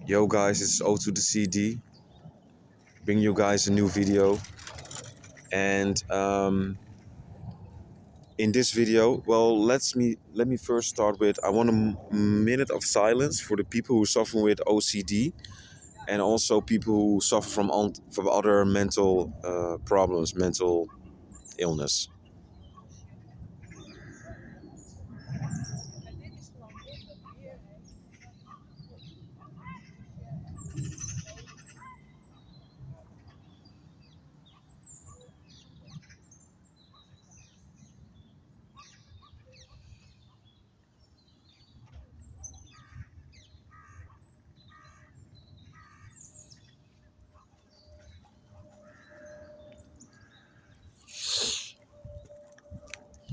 Yo guys, it's O to the CD. Bring you guys a new video. And in this video, well, let me first start with I want a minute of silence for the people who suffer with OCD and also people who suffer from other mental problems, mental illness.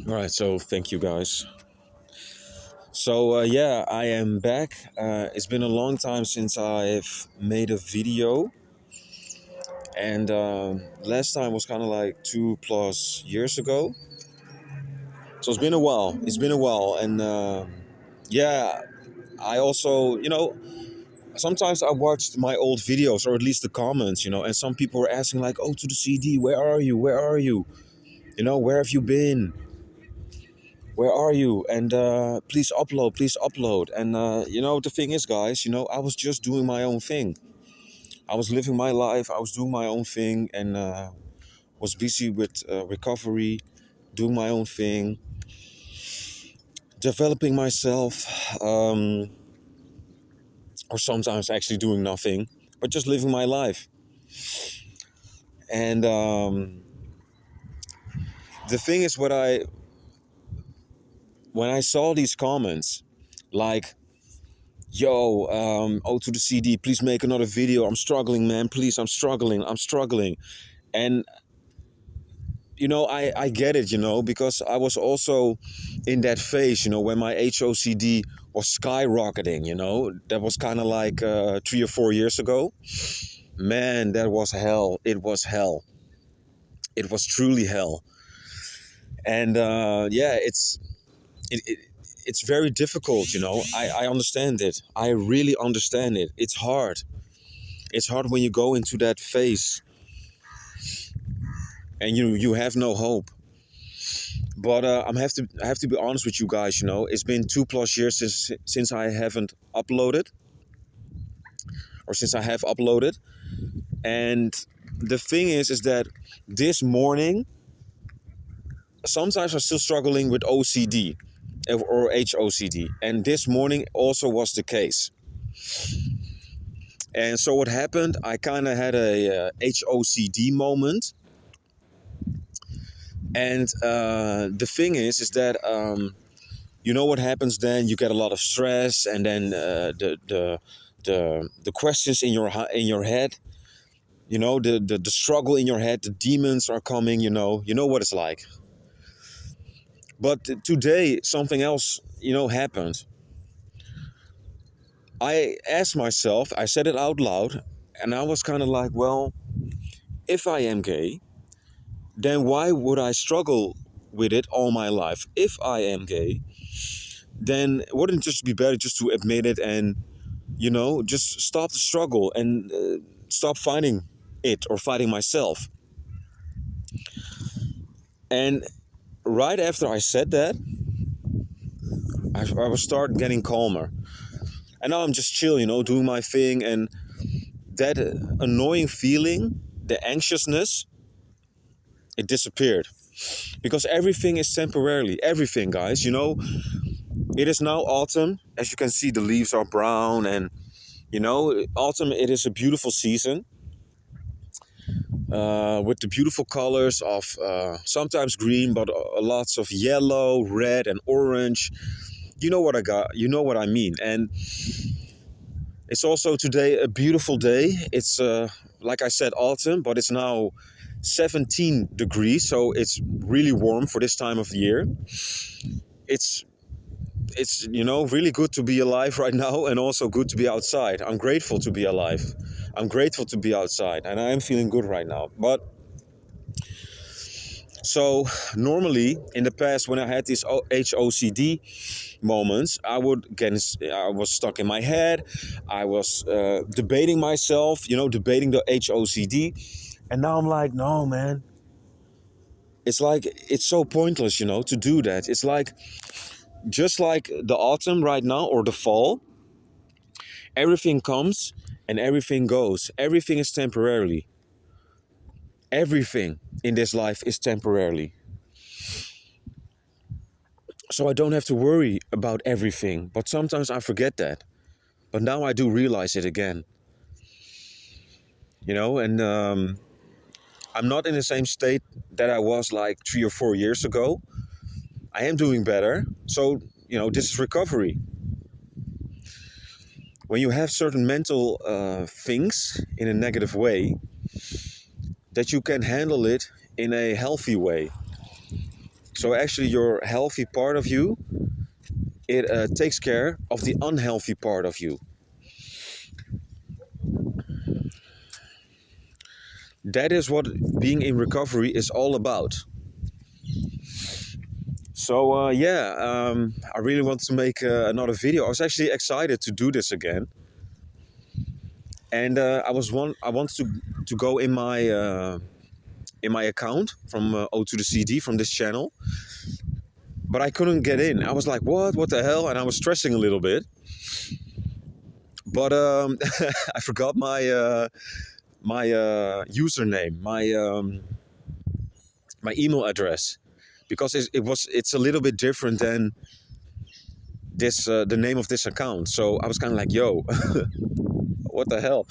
All right, so thank you guys. So yeah, I am back. It's been a long time since I've made a video. And last time was kind of like 2+ years ago. So it's been a while. It's been a while. And yeah, I also, sometimes I watched my old videos or at least the comments, and some people were asking, like, oh, to the CD, where are you? Where are you? Where have you been? Where are you? And please upload, please upload. And, the thing is, guys, I was just doing my own thing. I was living my life. I was doing my own thing and was busy with recovery, doing my own thing, developing myself, or sometimes actually doing nothing, but just living my life. And the thing is, when I saw these comments, like, yo, oh, to the CD, please make another video. I'm struggling, man. Please, I'm struggling. And I get it, because I was also in that phase, when my HOCD was skyrocketing, that was kind of like 3 or 4 years ago. Man, that was hell. It was hell. It was truly hell. And yeah, it's very difficult, I understand it. I really understand it. It's hard. It's hard when you go into that phase and you have no hope. But I have to be honest with you guys. It's been 2+ years since I haven't uploaded, or since I have uploaded. And the thing is that this morning, sometimes I'm still struggling with OCD or HOCD, and this morning also was the case. And so what happened? I kind of had a HOCD moment. And the thing is that what happens then? You get a lot of stress, and then the questions in your head, the struggle in your head, the demons are coming. You know what it's like. But today something else, happened. I asked myself, I said it out loud, and I was kind of like, well, if I am gay, then why would I struggle with it all my life? If I am gay, then wouldn't it just be better just to admit it and, just stop the struggle and stop fighting it or fighting myself? And right after I said that, I was start getting calmer. And now I'm just chill, doing my thing. And that annoying feeling, the anxiousness, it disappeared. Because everything is temporarily. Everything, guys. It is now autumn. As you can see, the leaves are brown. And, autumn, it is a beautiful season. With the beautiful colors of sometimes green, but lots of yellow, red, and orange. You know what I got. You know what I mean. And it's also today a beautiful day. It's, like I said, autumn, but it's now 17 degrees, so it's really warm for this time of the year. It's really good to be alive right now, and also good to be outside. I'm grateful to be alive. I'm grateful to be outside, and I am feeling good right now. But So normally in the past, when I had these HOCD moments, I was stuck in my head. I was debating myself, debating the HOCD. And now I'm like, no, man. It's like, it's so pointless, to do that. It's like, just like the autumn right now or the fall, everything comes and everything goes. Everything is temporarily. Everything in this life is temporarily. So I don't have to worry about everything. But sometimes I forget that. But now I do realize it again. And I'm not in the same state that I was like 3 or 4 years ago. I am doing better. So, this is recovery. When you have certain mental things in a negative way, that you can handle it in a healthy way. So actually your healthy part of you, it takes care of the unhealthy part of you. That is what being in recovery is all about. So I really want to make another video. I was actually excited to do this again, and I wanted to go in my account from HOCD from this channel, but I couldn't get in. I was like, what the hell? And I was stressing a little bit, but I forgot my username, my email address, because it's a little bit different than this the name of this account. So I was kind of like, yo, what the hell?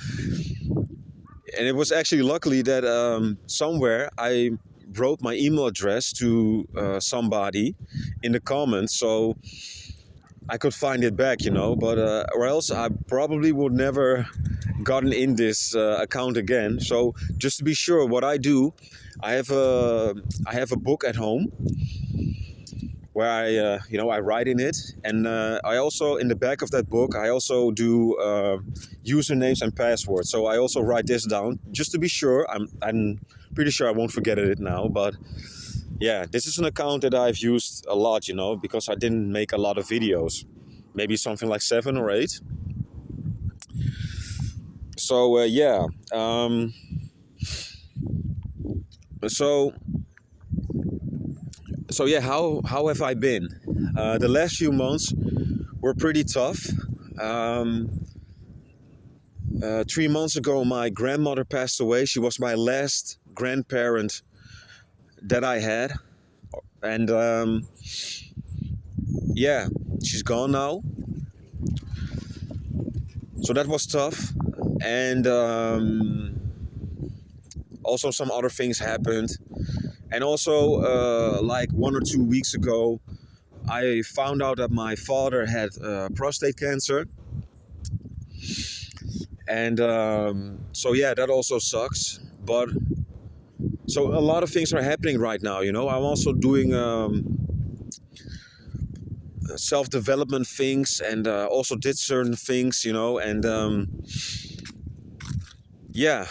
And it was actually luckily that somewhere I wrote my email address to somebody in the comments, so I could find it back, but or else I probably would never gotten in this account again. So just to be sure, what I do, I have a book at home where I write in it, and I also, in the back of that book, I also do usernames and passwords. So I also write this down just to be sure. I'm pretty sure I won't forget it now, but yeah, this is an account that I've used a lot, because I didn't make a lot of videos, maybe something like 7 or 8. So so yeah, how have I been? The last few months were pretty tough. 3 months ago, my grandmother passed away. She was my last grandparent that I had, and yeah, she's gone now. So that was tough, and also some other things happened. And also, like 1 or 2 weeks ago, I found out that my father had prostate cancer. And so, yeah, that also sucks. But so a lot of things are happening right now, I'm also doing self-development things, and also did certain things, and yeah,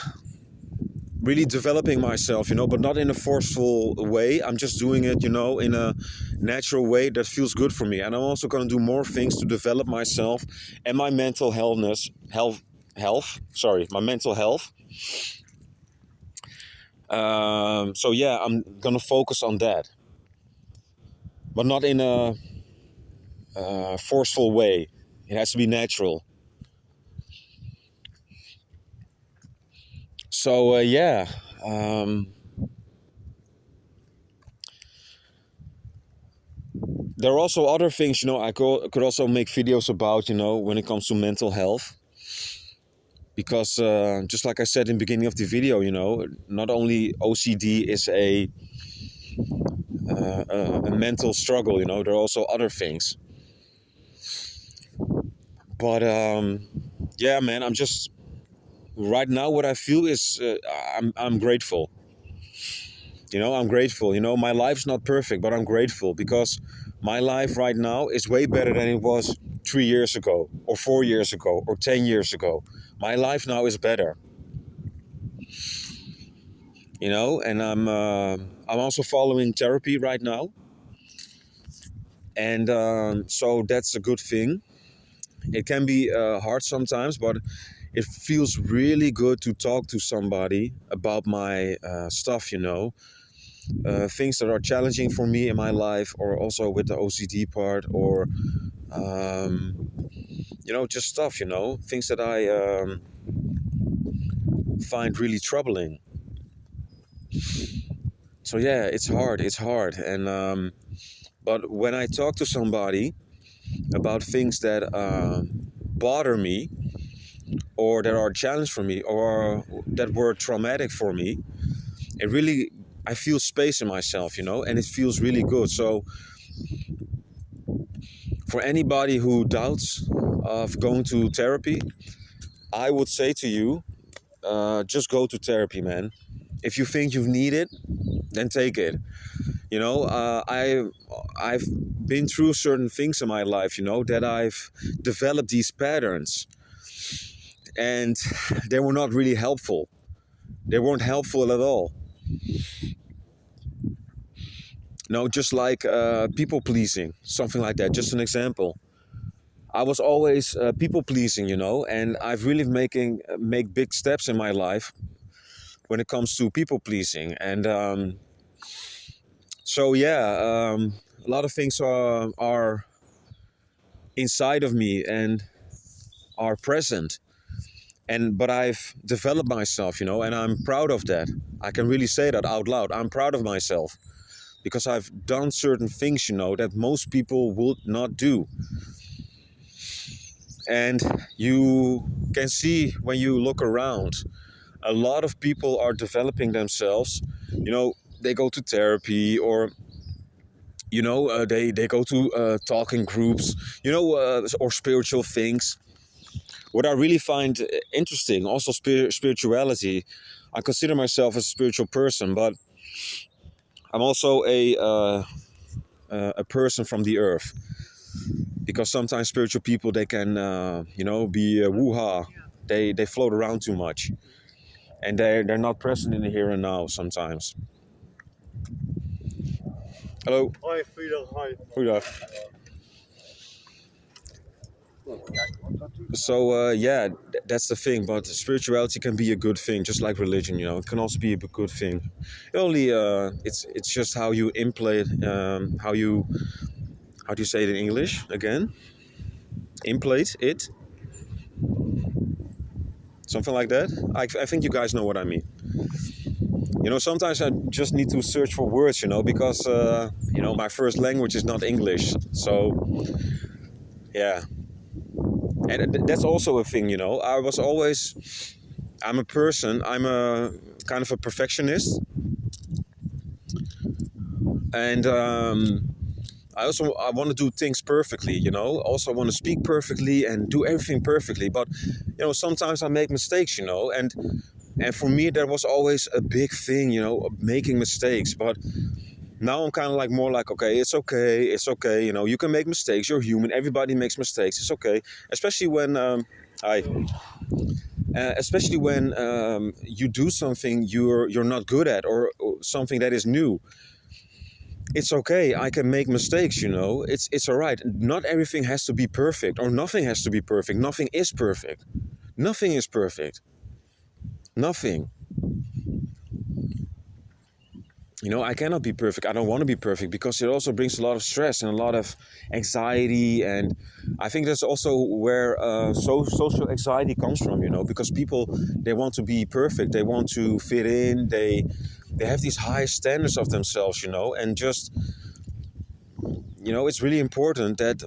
really developing myself, but not in a forceful way. I'm just doing it, in a natural way that feels good for me. And I'm also going to do more things to develop myself and my mental my mental health. So yeah, I'm going to focus on that, but not in a forceful way. It has to be natural. So yeah. There are also other things, I could also make videos about, when it comes to mental health. Because just like I said in the beginning of the video, not only OCD is a mental struggle, there are also other things. But yeah, man, I'm just, right now what I feel is I'm grateful. I'm grateful. My life's not perfect, but I'm grateful because my life right now is way better than it was 3 years ago, or 4 years ago, or 10 years ago. My life now is better. you know. And I'm also following therapy right now, and so that's a good thing. It can be hard sometimes, but it feels really good to talk to somebody about my stuff, you know, things that are challenging for me in my life, or also with the OCD part, or you know, just stuff, you know, things that I find really troubling. So yeah, it's hard, and but when I talk to somebody about things that bother me, or that are a challenge for me, or that were traumatic for me, it really, I feel space in myself, you know, and it feels really good. So for anybody who doubts of going to therapy, I would say to you, just go to therapy, man. If you think you need it, then take it. You know, I've been through certain things in my life, you know, that I've developed these patterns, and they were not really helpful. They weren't helpful at all. No, just like people pleasing, something like that. Just an example. I was always people pleasing, you know, and I've really make big steps in my life when it comes to people pleasing, and so yeah, a lot of things are inside of me and are present, and but I've developed myself, you know, and I'm proud of that. I can really say that out loud. I'm proud of myself because I've done certain things, you know, that most people would not do. And you can see when you look around, a lot of people are developing themselves. You know, they go to therapy, or you know, they go to talking groups, you know, or spiritual things. What I really find interesting, also spirituality. I consider myself a spiritual person, but I'm also a person from the earth, because sometimes spiritual people, they can you know, be woo-ha. They float around too much, and they're not present in the here and now sometimes. Hello. Hoi, goeiedag, hoi. Goeiedag. So yeah, that's the thing. But spirituality can be a good thing, just like religion. You know, it can also be a good thing. It only it's just how you imply it, how do you say it in English again? Implate it, something like that. I think you guys know what I mean. You know, sometimes I just need to search for words. You know, because you know, my first language is not English. So yeah, and that's also a thing. You know, I'm a person. I'm a kind of a perfectionist, and I want to do things perfectly. You know, also want to speak perfectly and do everything perfectly. But you know, sometimes I make mistakes. You know, and for me that was always a big thing. You know, making mistakes. But now I'm kind of like more like, okay, it's okay, it's okay. You know, you can make mistakes. You're human. Everybody makes mistakes. It's okay, especially when I. Especially when you do something you're not good at, or something that is new. It's okay. I can make mistakes. You know, it's all right. Not everything has to be perfect, or nothing has to be perfect. Nothing is perfect. Nothing is perfect. Nothing. You know, I cannot be perfect. I don't want to be perfect, because it also brings a lot of stress and a lot of anxiety. And I think that's also where social anxiety comes from. You know, because people, they want to be perfect. They want to fit in. They have these high standards of themselves. You know, and just, you know, it's really important that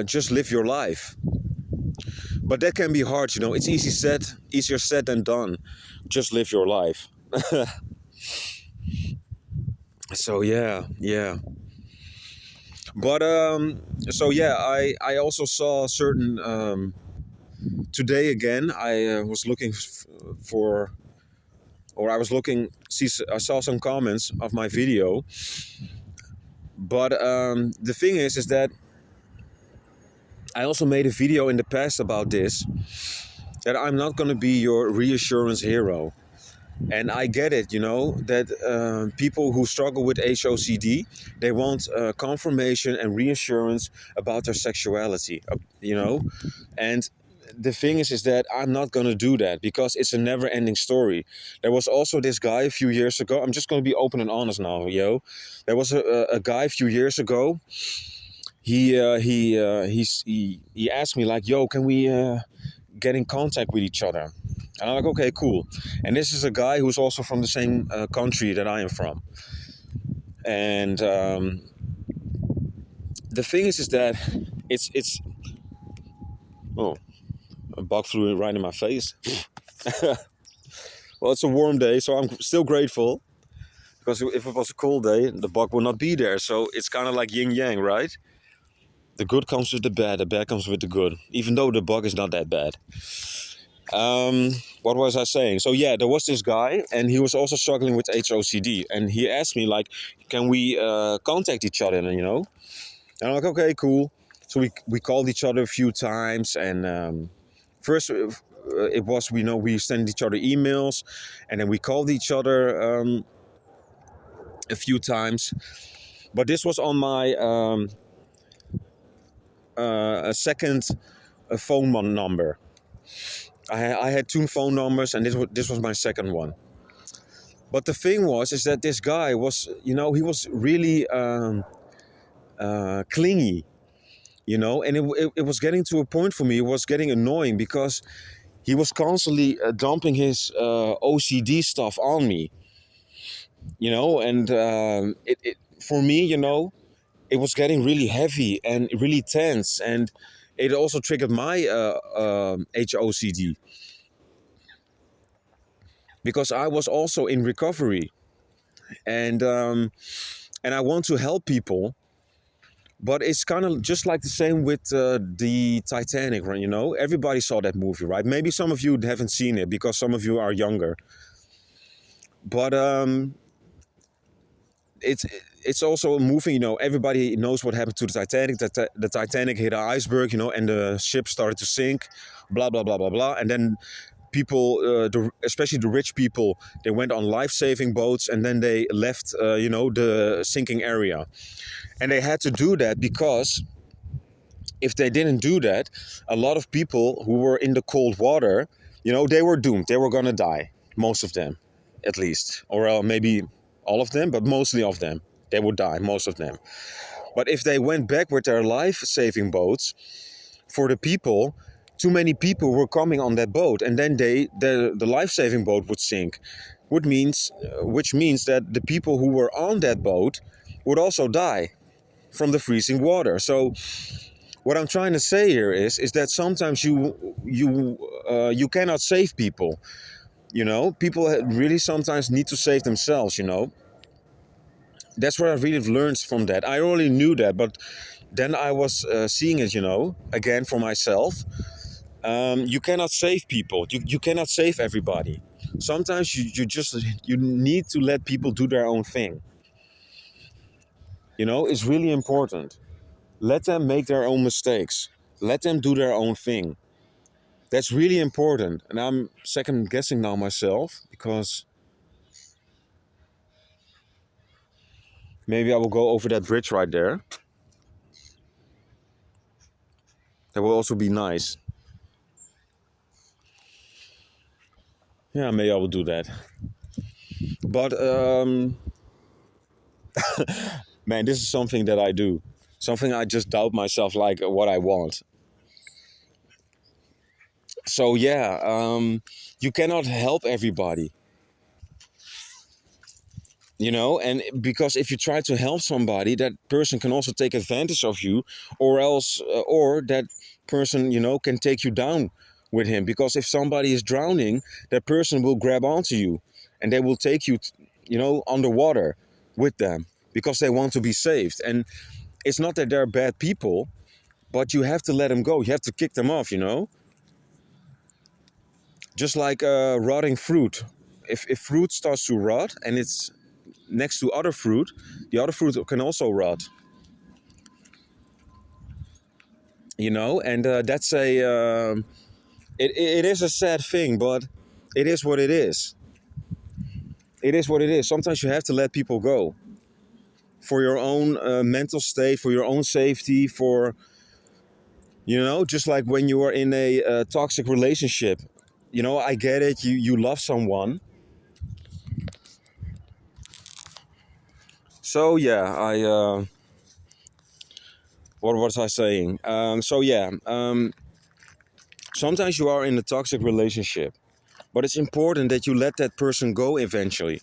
just live your life. But that can be hard. You know, it's easier said than done. Just live your life. So yeah, yeah. But so yeah, I also saw certain today again. I was looking for, or I was looking. See, I saw some comments of my video. But the thing is that I also made a video in the past about this. That I'm not going to be your reassurance hero. And I get it, that people who struggle with HOCD, they want confirmation and reassurance about their sexuality, and the thing is that I'm not going to do that because it's a never ending story. There was also this guy a few years ago. I'm just going to be open and honest now, yo. There was a guy a few years ago. He asked me like, yo, can we get in contact with each other? And I'm like, okay, cool. And this is a guy who's also from the same country that I am from. And the thing is that it's oh, a bug flew right in my face. Well, it's a warm day, so I'm still grateful, because if it was a cold day, the bug would not be there. So it's kind of like yin yang, right? The good comes with the bad comes with the good, even though the bug is not that bad. What was I saying? So yeah, there was this guy, and he was also struggling with HOCD, and he asked me like, "Can we contact each other?" And I'm like, "Okay, cool." So we called each other a few times, and first it was we sent each other emails, and then we called each other a few times. But this was on my a second phone number. I had two phone numbers, and this was my second one. But the thing is that this guy was, he was really clingy, and it was getting to a point for me. It was getting annoying because he was constantly dumping his OCD stuff on me, and for me, it was getting really heavy and really tense, and it also triggered my HOCD, because I was also in recovery, and I want to help people. But it's kind of just like the same with the Titanic, right? Everybody saw that movie, right? Maybe some of you haven't seen it because some of you are younger. But it's also a movie, everybody knows what happened to the Titanic. The Titanic hit an iceberg, and the ship started to sink, blah, blah, blah, blah, blah. And then people, especially the rich people, they went on life-saving boats, and then they left, the sinking area. And they had to do that because if they didn't do that, a lot of people who were in the cold water, they were doomed. They were going to die, most of them, at least. Or maybe all of them, but mostly of them. They would die, most of them. But if they went back with their life-saving boats, for the people, too many people were coming on that boat, and then the life-saving boat would sink, which means that the people who were on that boat would also die from the freezing water. So what I'm trying to say here is that sometimes you cannot save people. People really sometimes need to save themselves. That's what I really learned from that. I already knew that, but then I was seeing it, again for myself. You cannot save people. You cannot save everybody. Sometimes you need to let people do their own thing. It's really important. Let them make their own mistakes. Let them do their own thing. That's really important. And I'm second guessing now myself, because maybe I will go over that bridge right there. That will also be nice. Yeah, maybe I will do that. But man, this is something that I do. Something I just doubt myself, like what I want. So yeah, you cannot help everybody. And because if you try to help somebody, that person can also take advantage of you, or that person, can take you down with him. Because if somebody is drowning, that person will grab onto you, and they will take you, underwater with them, because they want to be saved. And it's not that they're bad people, but you have to let them go. You have to kick them off, Just like rotting fruit. If fruit starts to rot and it's next to other fruit, the other fruit can also rot. And that's it is a sad thing, but it is what it is. it is what it is. Sometimes you have to let people go for your own mental state, for your own safety, for, just like when you are in a toxic relationship. I get it. You love someone. So yeah, what was I saying? Sometimes you are in a toxic relationship, but it's important that you let that person go eventually.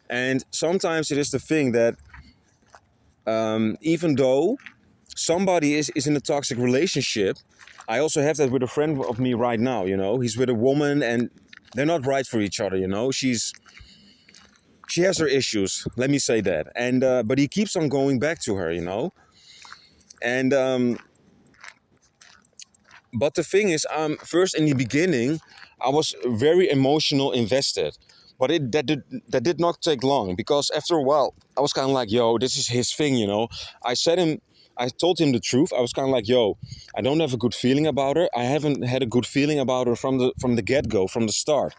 And sometimes it is the thing that even though somebody is in a toxic relationship, I also have that with a friend of me right now. He's with a woman and they're not right for each other. She has her issues. Let me say that. And but he keeps on going back to her. And but the thing is, first in the beginning, I was very emotional invested, but that did not take long, because after a while, I was kind of like, yo, this is his thing. I told him the truth. I was kind of like, yo, I don't have a good feeling about her. I haven't had a good feeling about her from the get go, from the start.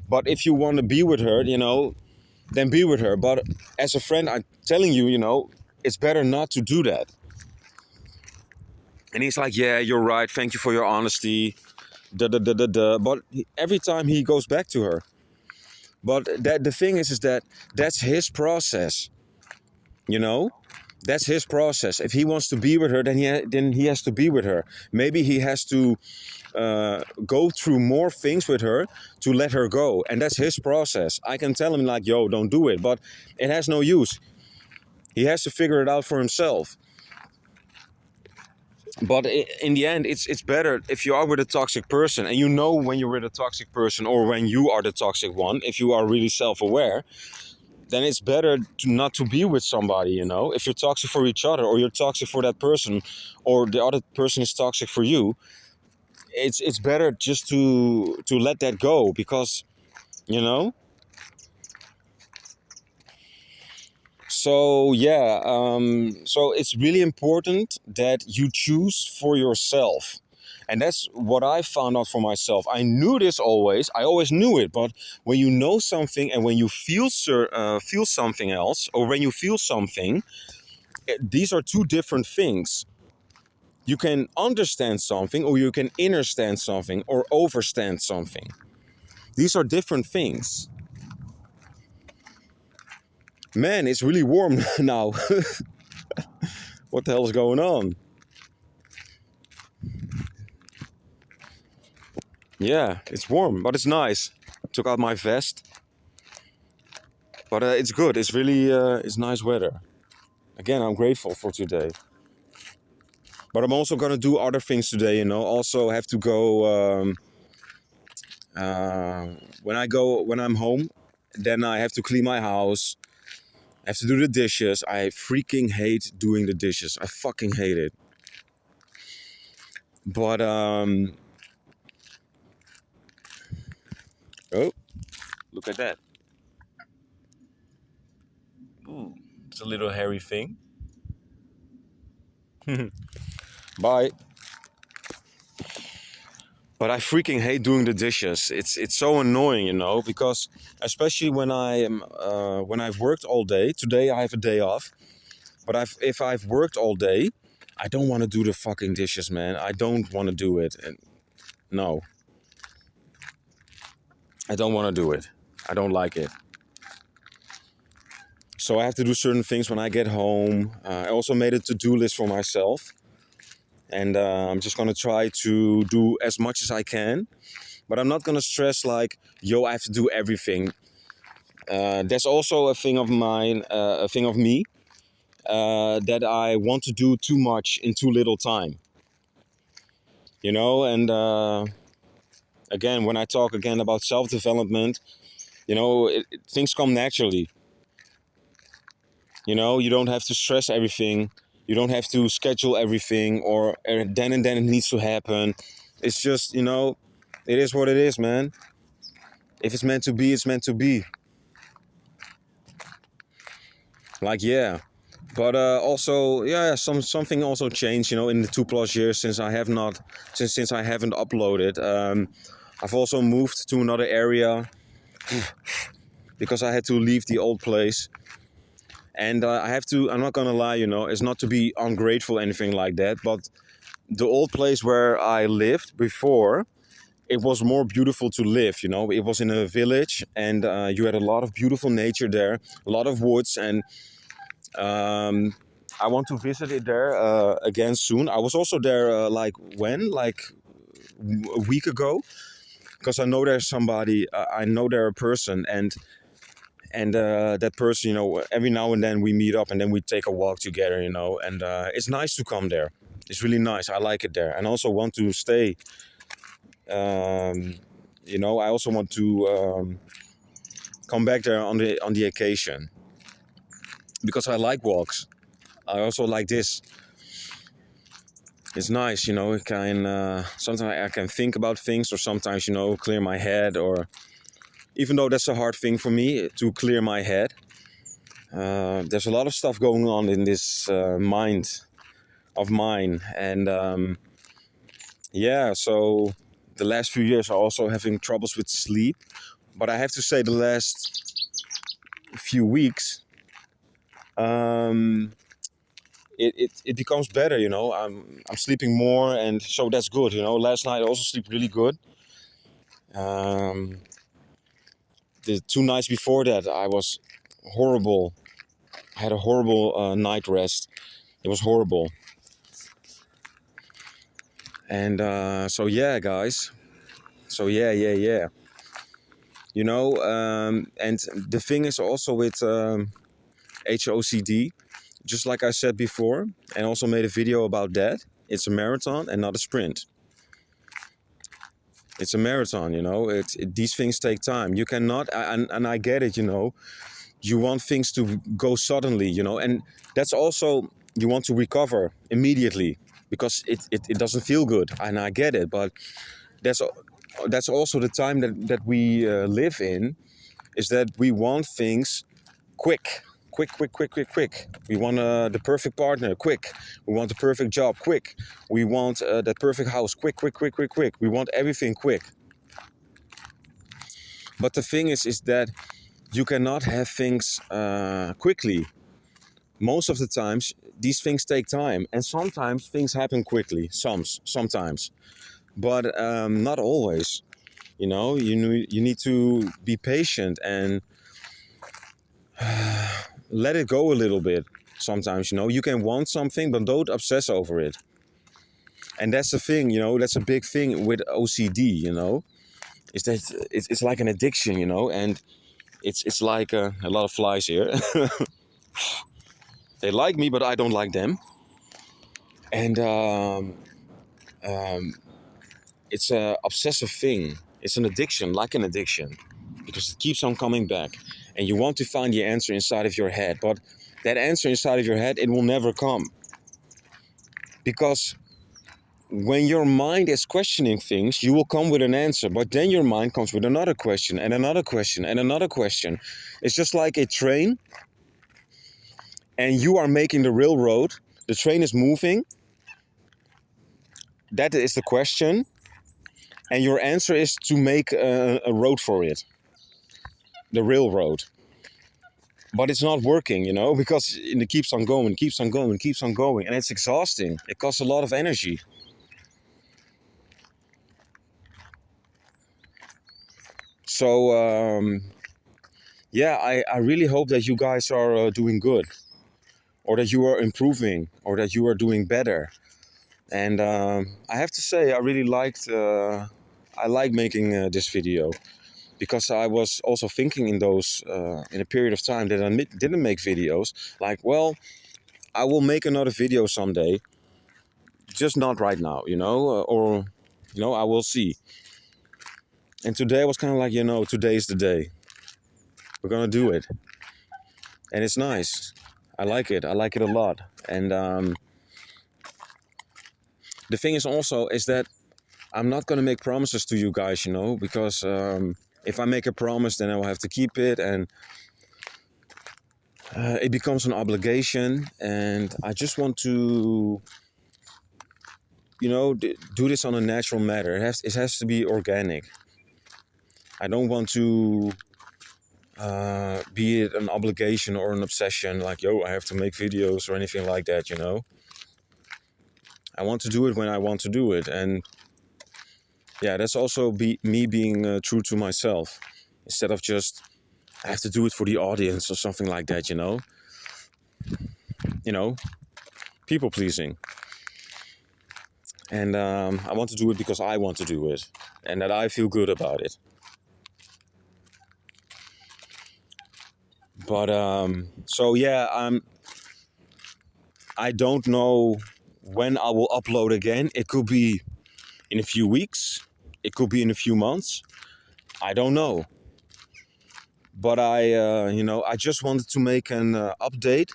But if you want to be with her, then be with her. But as a friend, I'm telling you, it's better not to do that. And he's like, yeah, you're right. Thank you for your honesty. But every time he goes back to her. But the thing is that that's his process. That's his process. If he wants to be with her, then he has to be with her. Maybe he has to go through more things with her to let her go. And that's his process. I can tell him like, yo, don't do it. But it has no use. He has to figure it out for himself. But in the end, it's better if you are with a toxic person, and when you're with a toxic person, or when you are the toxic one, if you are really self-aware, then it's better not to be with somebody, If you're toxic for each other, or you're toxic for that person, or the other person is toxic for you, it's better just to let that go, because, So yeah, so it's really important that you choose for yourself. And that's what I found out for myself. I knew this always. I always knew it. But when you know something, and when you feel something else, or when you feel something, these are two different things. You can understand something, or you can understand something, or overstand something. These are different things. Man, it's really warm now. What the hell is going on? Yeah, it's warm, but it's nice. Took out my vest, but it's good. It's really it's nice weather. Again, I'm grateful for today. But I'm also gonna do other things today. Also have to go when I'm home. Then I have to clean my house. I have to do the dishes. I freaking hate doing the dishes. I fucking hate it. But oh, look at that. Ooh, it's a little hairy thing. Bye. But I freaking hate doing the dishes. It's so annoying, because especially when I've worked all day. Today I have a day off, but if I've worked all day, I don't want to do the fucking dishes, man. I don't want to do it, and no, I don't want to do it. I don't like it. So I have to do certain things when I get home. I also made a to-do list for myself. And I'm just going to try to do as much as I can. But I'm not going to stress like, yo, I have to do everything. That's also a thing of mine, a thing of me, that I want to do too much in too little time. And again, when I talk again about self-development, things come naturally. You don't have to stress everything. You don't have to schedule everything, or then and then it needs to happen. It's just, it is what it is, man. If it's meant to be, it's meant to be. Like, yeah. But also, yeah, something also changed, in the 2+ years since I haven't uploaded. I've also moved to another area. because I had to leave the old place. And I'm not gonna lie, it's not to be ungrateful or anything like that, but the old place where I lived before, it was more beautiful to live. It was in a village, and you had a lot of beautiful nature there, a lot of woods, and um, I want to visit it there again soon. I was also there like a week ago, because I know there's somebody, I know there a person, and that person, every now and then we meet up and then we take a walk together, and it's nice to come there. It's really nice. I like it there, and I also want to stay. I also want to come back there on the occasion, because I like walks. I also like this. It's nice, It can sometimes I can think about things, or sometimes clear my head, or even though that's a hard thing for me to clear my head. There's a lot of stuff going on in this mind of mine, and so the last few years are also having troubles with sleep. But I have to say, the last few weeks, it becomes better. I'm sleeping more, and so that's good. Last night I also sleep really good. The 2 nights before that, I was horrible. I had a horrible night rest. It was horrible. And so yeah, guys. So yeah. And the thing is also with HOCD, just like I said before, and also made a video about that. It's a marathon and not a sprint. It's a marathon, these things take time. You cannot, and I get it, you want things to go suddenly, and that's also, you want to recover immediately, because it doesn't feel good, and I get it, but that's also the time that we live in, is that we want things quick. Quick. We want the perfect partner, quick. We want the perfect job, quick. We want that perfect house, quick. We want everything quick. But the thing is that you cannot have things quickly. Most of the times, these things take time, and sometimes things happen quickly. Sometimes, but not always. You need to be patient and let it go a little bit. Sometimes, you can want something, but don't obsess over it. And that's the thing, that's a big thing with OCD, is that it's like an addiction, and it's like a lot of flies here. They like me, but I don't like them. And it's a obsessive thing. It's an addiction, like an addiction, because it keeps on coming back, and you want to find the answer inside of your head, but that answer inside of your head, it will never come, because when your mind is questioning things, you will come with an answer, but then your mind comes with another question and another question and another question. It's just like a train, and you are making the railroad. The train is moving. That is the question. And your answer is to make a road for it, the railroad. But it's not working, because it keeps on going. And it's exhausting. It costs a lot of energy. So, I really hope that you guys are doing good, or that you are improving, or that you are doing better. And I have to say, I like making this video, because I was also thinking in a period of time that I didn't make videos. Like, well, I will make another video someday, just not right now, or I will see. And today I was kind of like, today is the day. We're gonna do it, and it's nice. I like it a lot. And the thing is also is that I'm not gonna make promises to you guys, because if I make a promise, then I will have to keep it, and it becomes an obligation. And I just want to, do this on a natural matter. It has to be organic. I don't want to be it an obligation or an obsession, like, yo, I have to make videos or anything like that, I want to do it when I want to do it. And yeah, that's also me being true to myself, instead of just, I have to do it for the audience or something like that, you know, people pleasing. And I want to do it because I want to do it and that I feel good about it. But so yeah, I don't know when I will upload again. It could be in a few weeks. It could be in a few months. I don't know. But I just wanted to make an update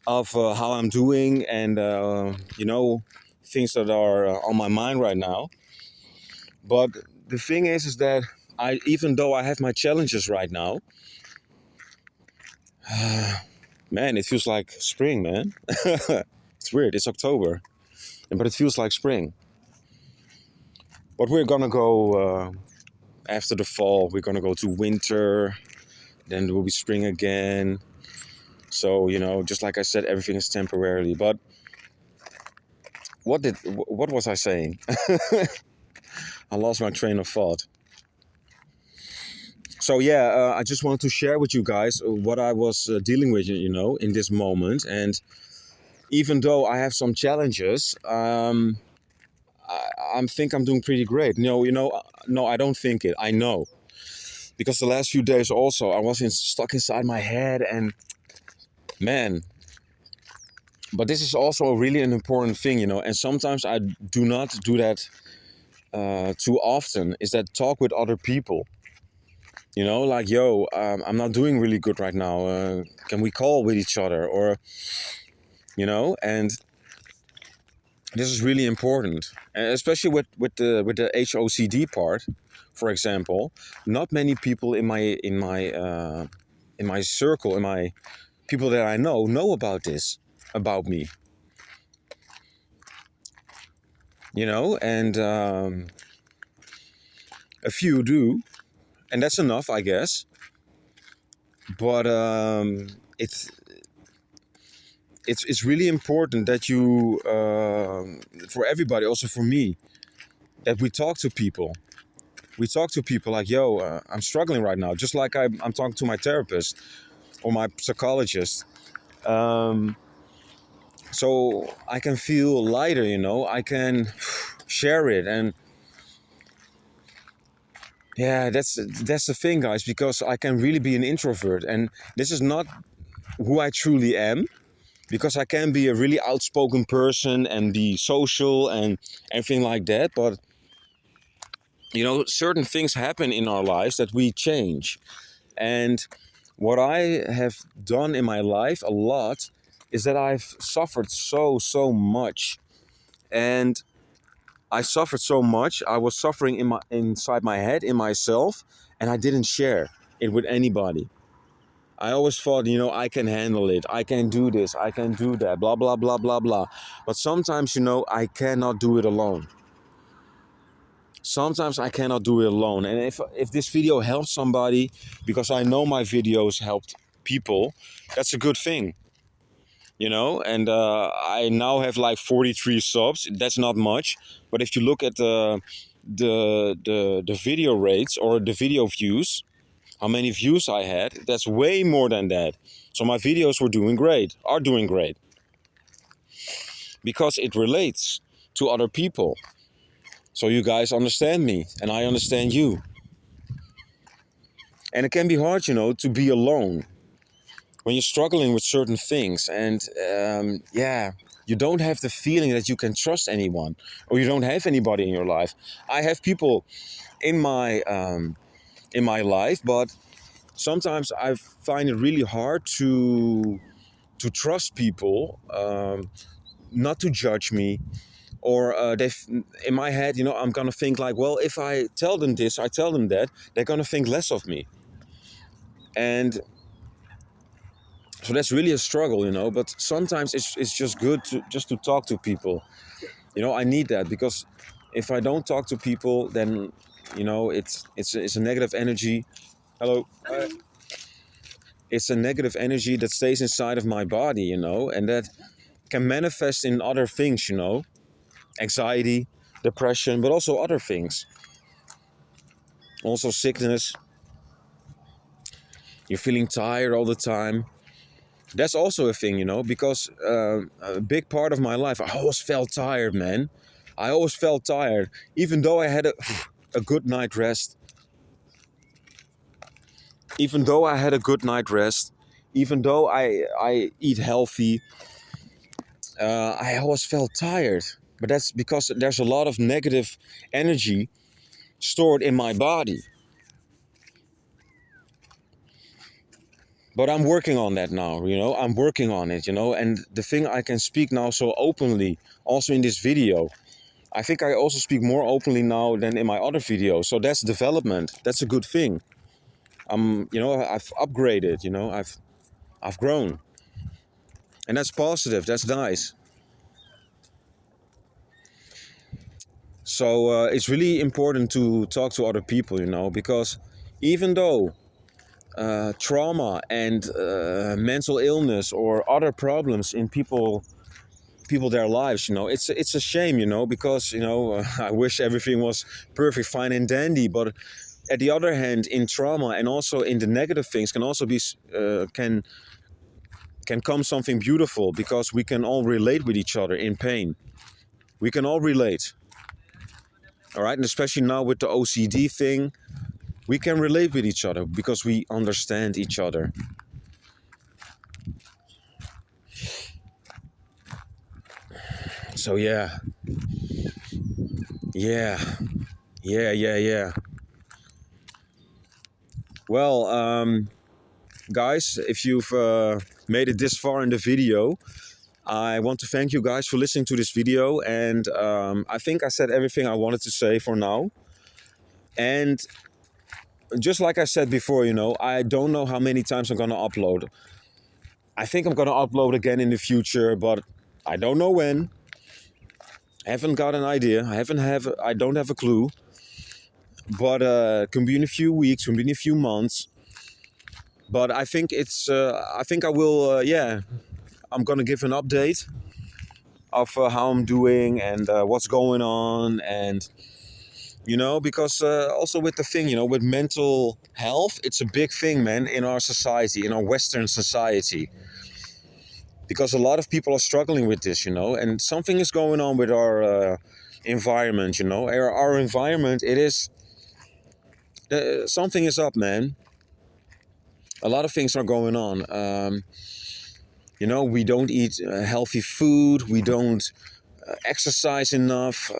of how I'm doing and, things that are on my mind right now. But the thing is that even though I have my challenges right now, man, it feels like spring, man. It's weird. It's October, but it feels like spring. But we're gonna go after the fall. We're gonna go to winter. Then there will be spring again. So just like I said, everything is temporarily. But what was I saying? I lost my train of thought. So yeah, I just wanted to share with you guys what I was dealing with, in this moment. And even though I have some challenges, I think I'm doing pretty great. No, I don't think it. I know, because the last few days also I was stuck inside my head, and man. But this is also really an important thing, and sometimes I do not do that too often. Is that talk with other people? Like, yo, I'm not doing really good right now. Can we call with each other? Or, and this is really important, and especially with the HOCD part, for example. Not many people in my circle, in my people that I know about this, about me. And a few do, and that's enough, I guess. But it's really important that you, for everybody, also for me, that we talk to people. We talk to people like, yo, I'm struggling right now, just like I'm talking to my therapist or my psychologist. So I can feel lighter, I can share it. And yeah, that's the thing, guys, because I can really be an introvert, and this is not who I truly am, because I can be a really outspoken person and be social and everything like that. But certain things happen in our lives that we change. And what I have done in my life a lot is that I've suffered so much. And I suffered so much. I was suffering inside my head, in myself, and I didn't share it with anybody. I always thought, I can handle it. I can do this. I can do that. Blah, blah, blah, blah, blah. But sometimes, I cannot do it alone. Sometimes I cannot do it alone. And if this video helps somebody, because I know my videos helped people, that's a good thing. And I now have like 43 subs. That's not much. But if you look at the video rates or the video views, how many views I had, that's way more than that. So my videos are doing great. Because it relates to other people. So you guys understand me and I understand you. And it can be hard, to be alone when you're struggling with certain things. And you don't have the feeling that you can trust anyone, or you don't have anybody in your life. I have people in my life, but sometimes I find it really hard to trust people, not to judge me, or in my head, I'm gonna think like, well, if I tell them this, I tell them that, they're gonna think less of me. And so that's really a struggle, but sometimes it's just good to talk to people. I need that, because if I don't talk to people, then it's a negative energy, Hello. It's a negative energy that stays inside of my body, and that can manifest in other things, anxiety, depression, but also other things. Also sickness. You're feeling tired all the time. That's also a thing, because a big part of my life, I always felt tired, man. I always felt tired, even though I had a good night rest. Even though I had a good night rest, even though I eat healthy, I always felt tired. But that's because there's a lot of negative energy stored in my body. But I'm working on that now, I'm working on it, and the thing I can speak now so openly, also in this video, I think I also speak more openly now than in my other videos. So that's development. That's a good thing. I've upgraded, I've grown. And that's positive. That's nice. So it's really important to talk to other people, because even though trauma and mental illness or other problems in people their lives, it's a shame, because I wish everything was perfect, fine and dandy. But at the other hand, in trauma and also in the negative things can also be can come something beautiful, because we can all relate with each other in pain. We can all relate. All right, and especially now with the OCD thing, we can relate with each other because we understand each other. So yeah, yeah, yeah. Well, guys, if you've made it this far in the video, I want to thank you guys for listening to this video, and I think I said everything I wanted to say for now. And just like I said before, I don't know how many times I'm gonna upload. I think I'm gonna upload again in the future, but I don't know when. I haven't got an idea. I don't have a clue. But it can be in a few weeks, can be in a few months. But I think I think I will. Yeah, I'm gonna give an update of how I'm doing and what's going on, and because also with the thing, with mental health, it's a big thing, man, in our society, in our Western society, because a lot of people are struggling with this, and something is going on with our environment, our environment. It is something is up, man. A lot of things are going on. We don't eat healthy food. We don't exercise enough.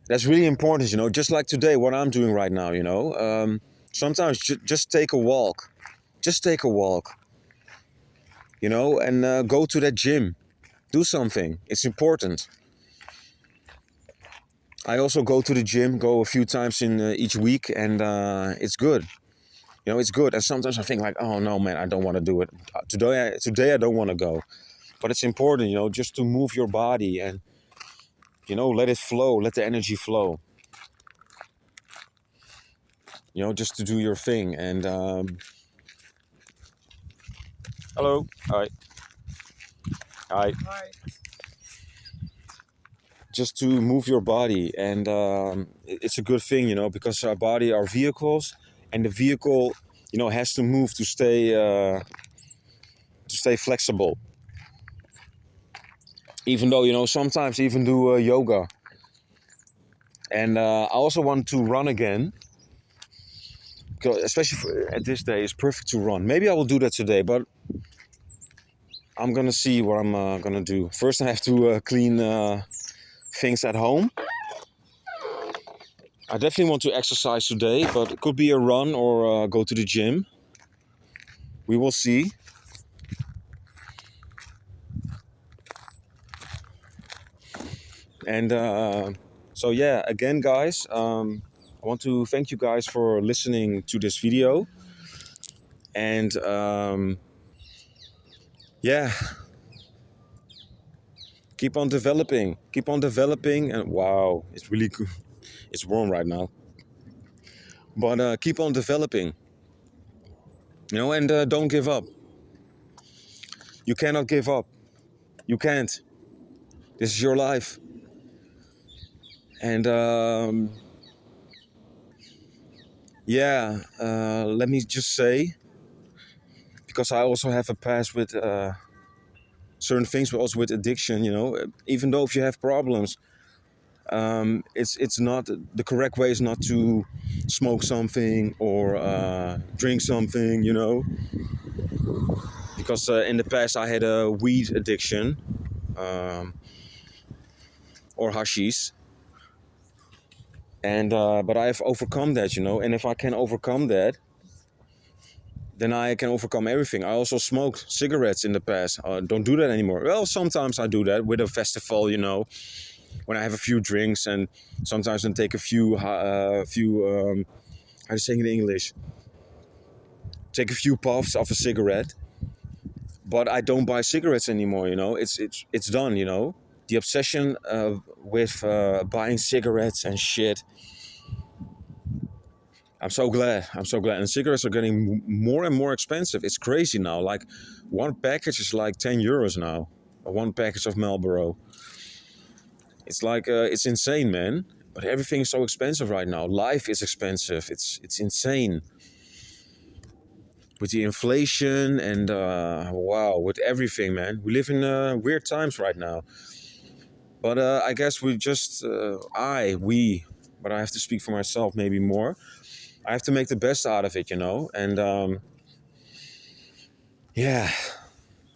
That's really important, just like today, what I'm doing right now, sometimes just take a walk. Just take a walk, and go to that gym. Do something. It's important. I also go to the gym, go a few times in each week, and it's good. It's good. And sometimes I think like, oh no, man, I don't want to do it. Today I don't want to go. But it's important, just to move your body and, let it flow, let the energy flow. Just to do your thing. And hello. Hi. Hi. Just to move your body, and it's a good thing, because our body are vehicles, and the vehicle, has to move to stay flexible. Even though, sometimes even do yoga. And I also want to run again, especially at this day. It's perfect to run. Maybe I will do that today, but I'm gonna see what I'm gonna do. First, I have to clean things at home. I definitely want to exercise today, but it could be a run or go to the gym. We will see. And so yeah, again, guys, I want to thank you guys for listening to this video. And yeah, keep on developing, and wow, it's really good. It's warm right now. But keep on developing, and don't give up. You cannot give up. You can't. This is your life. And let me just say, because I also have a past with certain things, but also with addiction. Even though if you have problems, it's not the correct way is not to smoke something or drink something. Because in the past I had a weed addiction, um, or hashish, and but I have overcome that. And if I can overcome that, then I can overcome everything. I also smoked cigarettes in the past. Don't do that anymore. Well, sometimes I do that with a festival, when I have a few drinks, and sometimes I take a few, how do you say it in English? Take a few puffs of a cigarette. But I don't buy cigarettes anymore. It's done. The obsession with buying cigarettes and shit. I'm so glad. And cigarettes are getting more and more expensive. It's crazy now. Like one package is like 10 euros now. One package of Marlboro. It's like it's insane, man. But everything is so expensive right now. Life is expensive. It's insane. With the inflation and wow, with everything, man. We live in weird times right now. But I guess we just but I have to speak for myself maybe more. I have to make the best out of it, and yeah,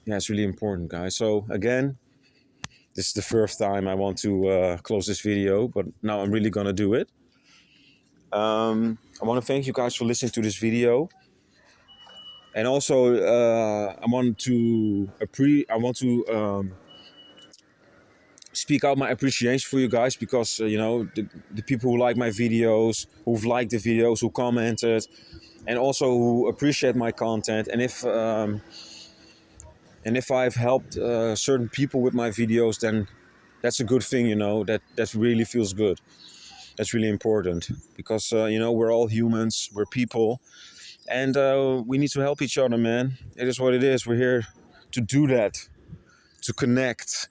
it's really important, guys. So again, this is the first time I want to close this video, but now I'm really gonna do it. I want to thank you guys for listening to this video, and also I want to speak out my appreciation for you guys, because the people who like my videos, who've liked the videos, who commented, and also who appreciate my content, and if I've helped certain people with my videos, then that's a good thing. That really feels good. That's really important, because we're all humans, we're people, and we need to help each other, man. It is what it is. We're here to do that, to connect.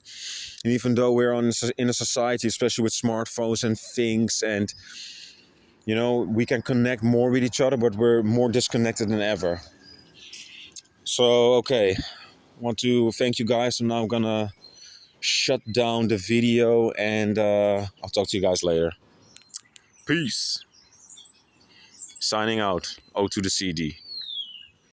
And even though we're in a society, especially with smartphones and things, and we can connect more with each other, but we're more disconnected than ever. So okay, I want to thank you guys. I'm now gonna shut down the video, and I'll talk to you guys later. Peace. Signing out. O to the CD.